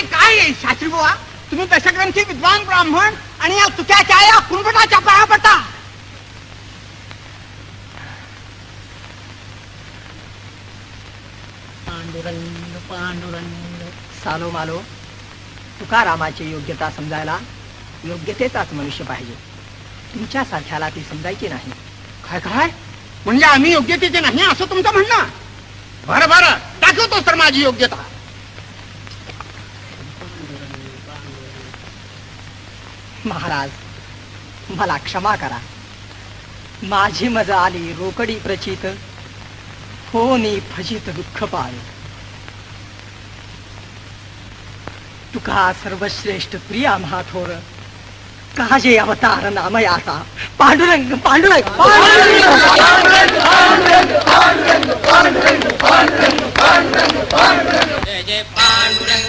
हे काय आहे शास्त्री बुवा? तुम्ही दशग्रंथी विद्वान ब्राह्मण आणि या तुक्याच्या या कुंभटाच्या पाया पडता. पांडुरंग पांडुरंग. सालो मालो, तुकारामाची योग्यता समजायला योग्यतेचाच मनुष्य पाहिजे. तुमच्यासारख्याला ती समजायची नाही. काय काय म्हणजे आम्ही योग्यतेचे नाही असं तुमचं म्हणणं? बरं बरं, दाखवतोच तर माझी योग्यता. महाराज, मला क्षमा करा. माझी मजा आली रोकडी प्रचित, होनी फजित दुःख पाय. तुका सर्वश्रेष्ठ प्रिया महाथोर, काजे अवतार नामयाचा. पांडुरंग पांडुरंग पांडुरंग जय जय पांडुरंग.